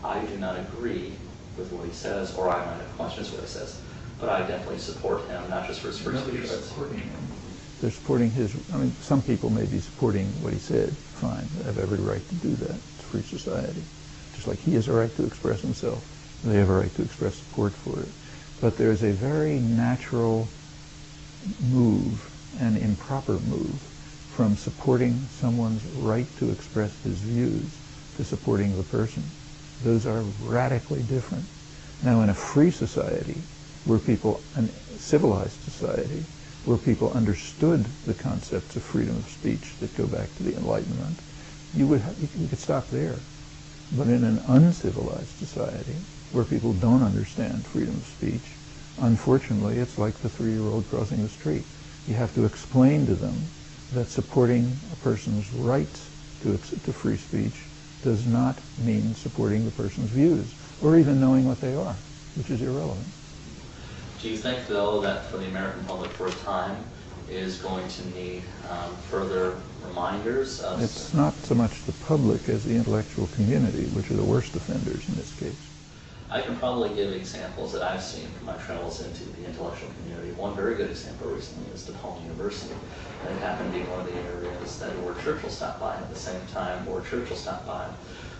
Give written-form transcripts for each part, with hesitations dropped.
I do not agree with what he says, or I might have questions what he says, but I definitely support him, not just for his free speech rights. They're supporting his, I mean, some people may be supporting what he said, fine, they have every right to do that. It's a free society. Just like he has a right to express himself, they have a right to express support for it. But there's a very natural move, an improper move, from supporting someone's right to express his views to supporting the person. Those are radically different. Now, in a free society, where people, a civilized society, where people understood the concepts of freedom of speech that go back to the Enlightenment, you could stop there. But in an uncivilized society, where people don't understand freedom of speech, unfortunately, it's like the 3-year-old crossing the street. You have to explain to them that supporting a person's rights to free speech does not mean supporting the person's views, or even knowing what they are, which is irrelevant. Do you think, though, that for the American public for a time is going to need further reminders of... It's not so much the public as the intellectual community, which are the worst offenders in this case. I can probably give examples that I've seen from my travels into the intellectual community. One very good example recently is DePaul University. And it happened to be one of the areas that Ward Churchill stopped by. At the same time Ward Churchill stopped by,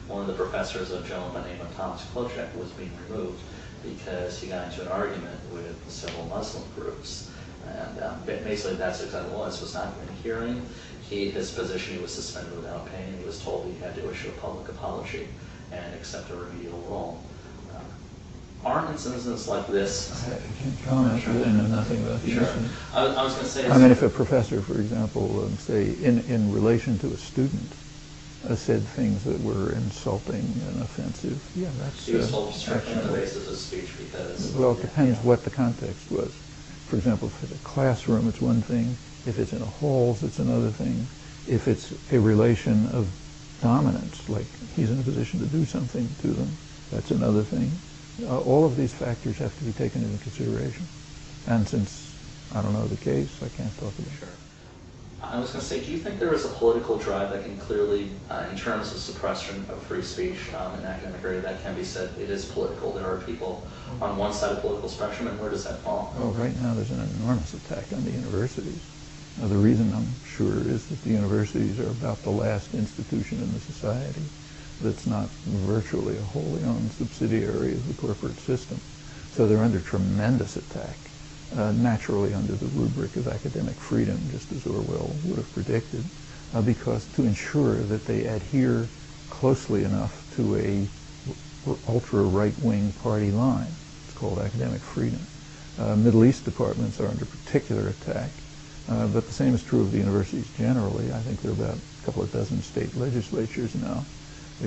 one of the professors, a gentleman by the name of Thomas Klocek, was being removed because he got into an argument with several Muslim groups. And basically that's exactly what it was not in a hearing. His position, he was suspended without pay, and he was told he had to issue a public apology and accept a remedial role. Aren't instances like this... I can't comment. I know nothing about the incident. I was going to say... I mean, if a professor, for example, say, in relation to a student, said things that were insulting and offensive, yeah, that's... He was told strictly on the basis of speech because... Well, it depends what the context was. For example, if it's a classroom, it's one thing. If it's in a halls, it's another thing. If it's a relation of dominance, like he's in a position to do something to them, that's another thing. All of these factors have to be taken into consideration. And since I don't know the case, I can't talk about it. Sure. I was going to say, do you think there is a political drive that can clearly, in terms of suppression of free speech in academic area, that can be said it is political? There are people on one side of the political spectrum, and where does that fall? Oh, right now there's an enormous attack on the universities. Now, the reason, I'm sure, is that the universities are about the last institution in the society that's not virtually a wholly owned subsidiary of the corporate system. So they're under tremendous attack, naturally under the rubric of academic freedom, just as Orwell would have predicted, because to ensure that they adhere closely enough to a ultra-right-wing party line. It's called academic freedom. Middle East departments are under particular attack, but the same is true of the universities generally. I think there are about a couple of dozen state legislatures now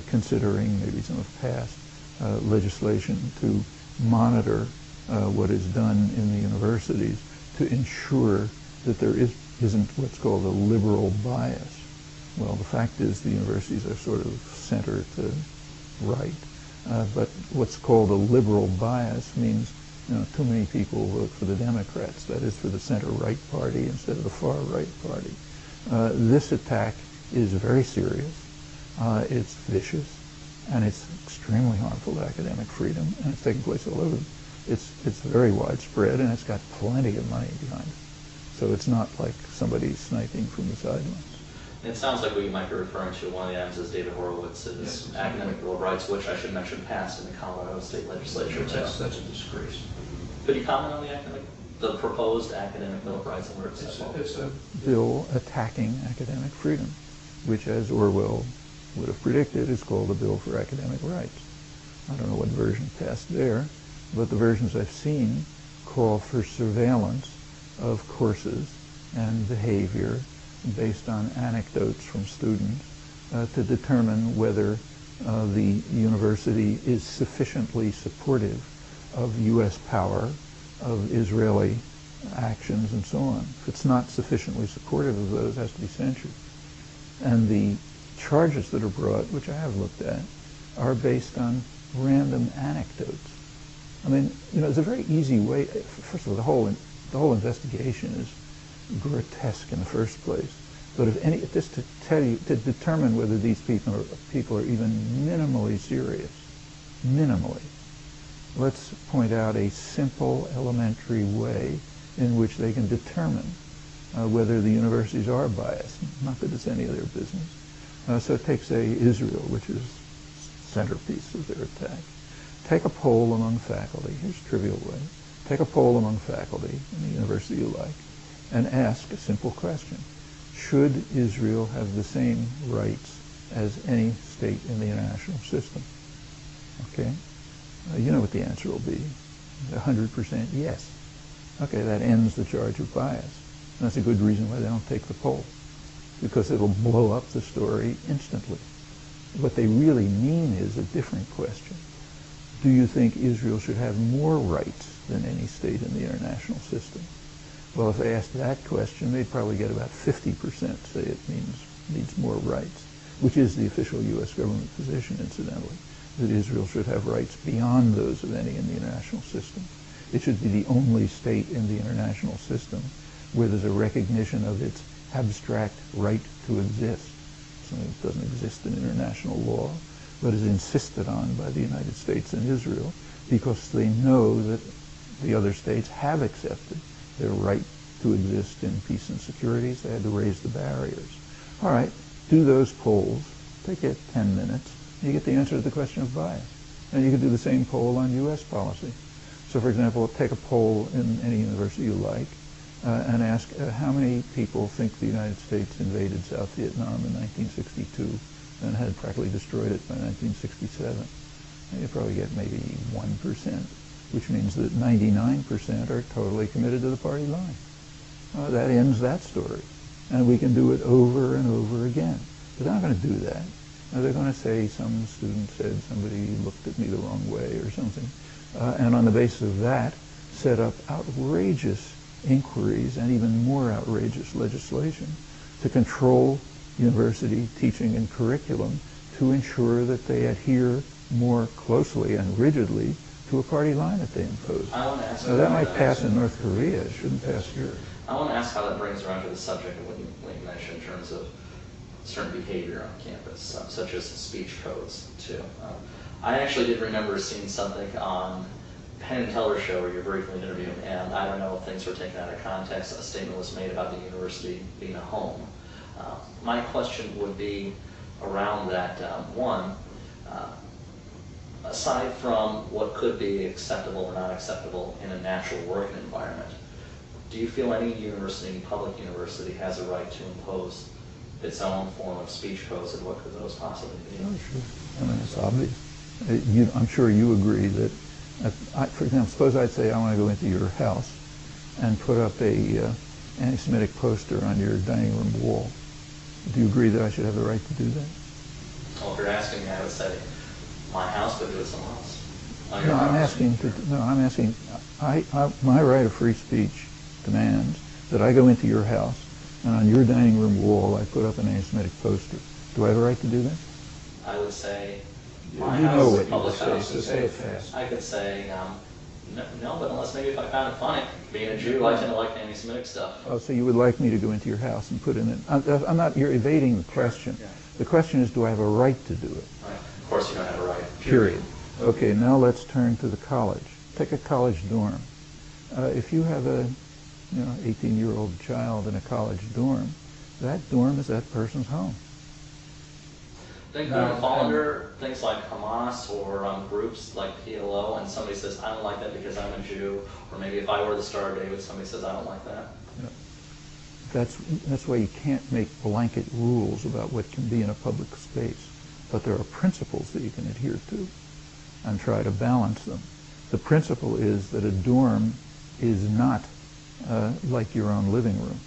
considering, maybe some have passed, legislation to monitor what is done in the universities to ensure that there isn't what's called a liberal bias. Well, the fact is the universities are sort of center to right, but what's called a liberal bias means too many people vote for the Democrats, that is for the center-right party instead of the far-right party. This attack is very serious. It's vicious, and it's extremely harmful to academic freedom, and it's taking place all over. It's very widespread, and it's got plenty of money behind it. So it's not like somebody's sniping from the sidelines. It sounds like what you might be referring to, one of the items is David Horowitz's academic bill of rights, which I should mention passed in the Colorado State Legislature. That's a disgrace. Could you comment on the proposed academic bill of rights and where it's at? It's a bill attacking academic freedom, which, as Orwell would have predicted, is called a Bill for Academic Rights. I don't know what version passed there, but the versions I've seen call for surveillance of courses and behavior based on anecdotes from students to determine whether the university is sufficiently supportive of U.S. power, of Israeli actions, and so on. If it's not sufficiently supportive of those, it has to be censured. And the charges that are brought, which I have looked at, are based on random anecdotes. I mean, it's a very easy way. First of all, the whole investigation is grotesque in the first place. But just to determine whether these people are even minimally serious minimally. Let's point out a simple, elementary way in which they can determine whether the universities are biased. Not that it's any of their business. So take, say, Israel, which is centerpiece of their attack. Take a poll among faculty. Here's a trivial way. Take a poll among faculty in the university you like and ask a simple question. Should Israel have the same rights as any state in the international system? Okay? You know what the answer will be. 100% yes. Okay, that ends the charge of bias. And that's a good reason why they don't take the poll, because it'll blow up the story instantly. What they really mean is a different question. Do you think Israel should have more rights than any state in the international system? Well, if they asked that question, they'd probably get about 50% say it needs more rights, which is the official U.S. government position, incidentally, that Israel should have rights beyond those of any in the international system. It should be the only state in the international system where there's a recognition of its abstract right to exist. Something that doesn't exist in international law, but is insisted on by the United States and Israel because they know that the other states have accepted their right to exist in peace and security, so they had to raise the barriers. All right, do those polls. Take it 10 minutes. You get the answer to the question of bias. And you can do the same poll on U.S. policy. So, for example, take a poll in any university you like and ask how many people think the United States invaded South Vietnam in 1962 and had practically destroyed it by 1967. And you probably get maybe 1%, which means that 99% are totally committed to the party line. That ends that story. And we can do it over and over again. But they're not going to do that. Now, they're going to say some student said somebody looked at me the wrong way or something. And on the basis of that, set up outrageous inquiries and even more outrageous legislation to control university teaching and curriculum to ensure that they adhere more closely and rigidly to a party line that they impose. I want to ask now, that might pass in North Korea. It shouldn't pass here. I want to ask how that brings around to the subject of what you mentioned in terms of certain behavior on campus, such as speech codes, too. I actually did remember seeing something on Penn and Teller's show where you're briefly interviewed, and I don't know if things were taken out of context. A statement was made about the university being a home. My question would be around that. One, aside from what could be acceptable or not acceptable in a natural working environment, do you feel any university, public university, has a right to impose its own form of speech codes, and what could those possibly be? Oh, sure. I mean, it's obvious. I'm sure you agree that, for example, suppose I'd say I want to go into your house and put up a anti-Semitic poster on your dining room wall. Do you agree that I should have the right to do that? Well, if you're asking me, I would say my house, but do it somewhere else. No, I'm asking. My right of free speech demands that I go into your house and on your dining room wall I put up an anti-Semitic poster. Do I have a right to do that? I would say You know what you would say, house. so say it fast. I could say no, but unless maybe if I found it funny. Being a Jew, I tend to like anti-Semitic stuff. Oh, so you would like me to go into your house and put in it? I'm not. You're evading the question. Sure. Yeah. The question is, do I have a right to do it? Right. Of course, you don't have a right. Period. Okay. Now let's turn to the college. Take a college dorm. If you have a 18-year-old child in a college dorm, that dorm is that person's home. They could fall under things like Hamas or groups like PLO, and somebody says, I don't like that because I'm a Jew, or maybe if I were the Star of David, somebody says, I don't like that. Yeah. That's why you can't make blanket rules about what can be in a public space, but there are principles that you can adhere to and try to balance them. The principle is that a dorm is not like your own living room.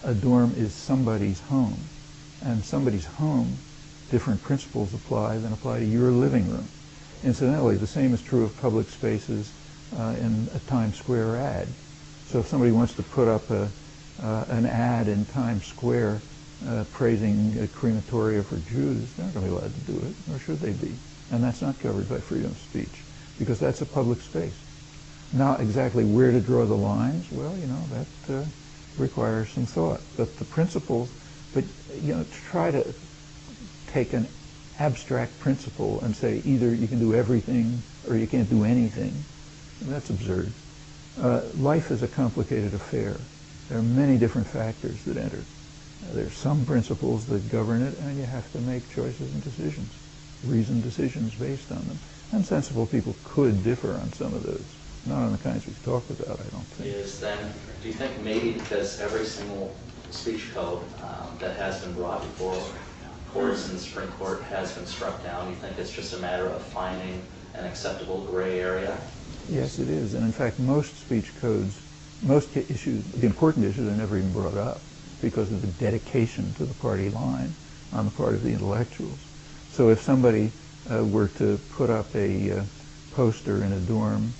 A dorm is somebody's home, and somebody's home, different principles apply than apply to your living room. Incidentally, the same is true of public spaces in a Times Square ad. So if somebody wants to put up an ad in Times Square praising a crematoria for Jews, they're not going to be allowed to do it, nor should they be. And that's not covered by freedom of speech, because that's a public space. Now, exactly where to draw the lines, well, that requires some thought. But the principles, to try to take an abstract principle and say either you can do everything or you can't do anything. That's absurd. Life is a complicated affair. There are many different factors that enter. There are some principles that govern it, and you have to make choices and decisions, reasoned decisions based on them. And sensible people could differ on some of those, not on the kinds we've talked about, I don't think. Do you think maybe because every single speech code that has been brought before courts and the Supreme Court has been struck down, you think it's just a matter of finding an acceptable gray area? Yes, it is. And in fact, most speech codes, most issues, the important issues are never even brought up because of the dedication to the party line on the part of the intellectuals. So if somebody were to put up a poster in a dorm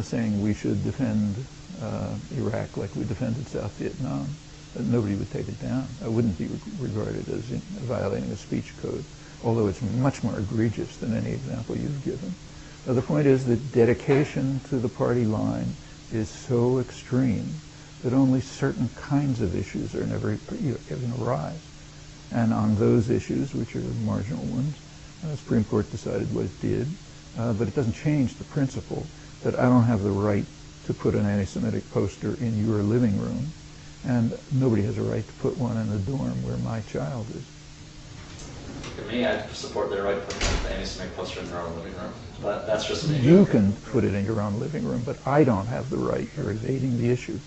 saying we should defend Iraq like we defended South Vietnam, nobody would take it down. It wouldn't be regarded as violating a speech code, although it's much more egregious than any example you've given. The point is that dedication to the party line is so extreme that only certain kinds of issues are never even arise. And on those issues, which are marginal ones, the Supreme Court decided what it did, but it doesn't change the principle that I don't have the right to put an anti-Semitic poster in your living room, and nobody has a right to put one in the dorm where my child is. For me, I support their right to put an anti-Semitic poster in their own living room, but that's just me. You can put it in your own living room, but I don't have the right. You're evading the issue.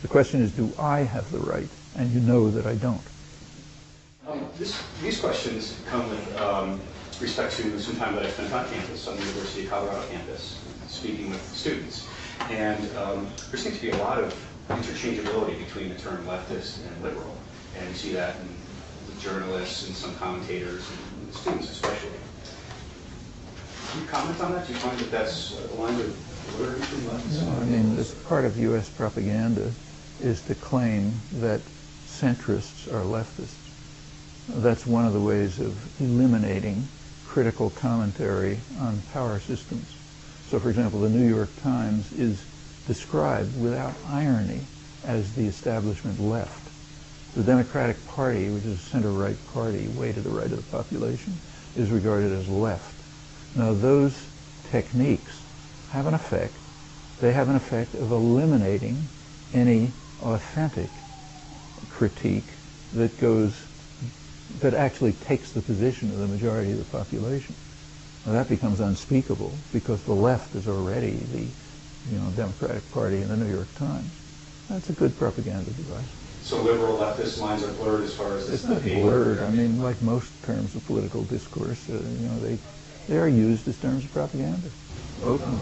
The question is, do I have the right? And you know that I don't. These questions come with respect to some time that I spent on campus, on the University of Colorado campus, speaking with students. And there seems to be a lot of interchangeability between the term leftist and liberal. And you see that in the journalists and some commentators and students especially. Can you comment on that? Do you find that that's aligned with word between leftist and liberal? No, I mean, this part of U.S. propaganda is to claim that centrists are leftists. That's one of the ways of eliminating critical commentary on power systems. So, for example, the New York Times is described without irony as the establishment left. The Democratic Party, which is a center-right party, way to the right of the population, is regarded as left. Now, those techniques have an effect. They have an effect of eliminating any authentic critique that actually takes the position of the majority of the population. Now, that becomes unspeakable because the left is already the Democratic Party in the New York Times. That's a good propaganda device. So liberal leftist lines are blurred as far as this? It's not blurred. I mean, like most terms of political discourse, they are used as terms of propaganda, openly.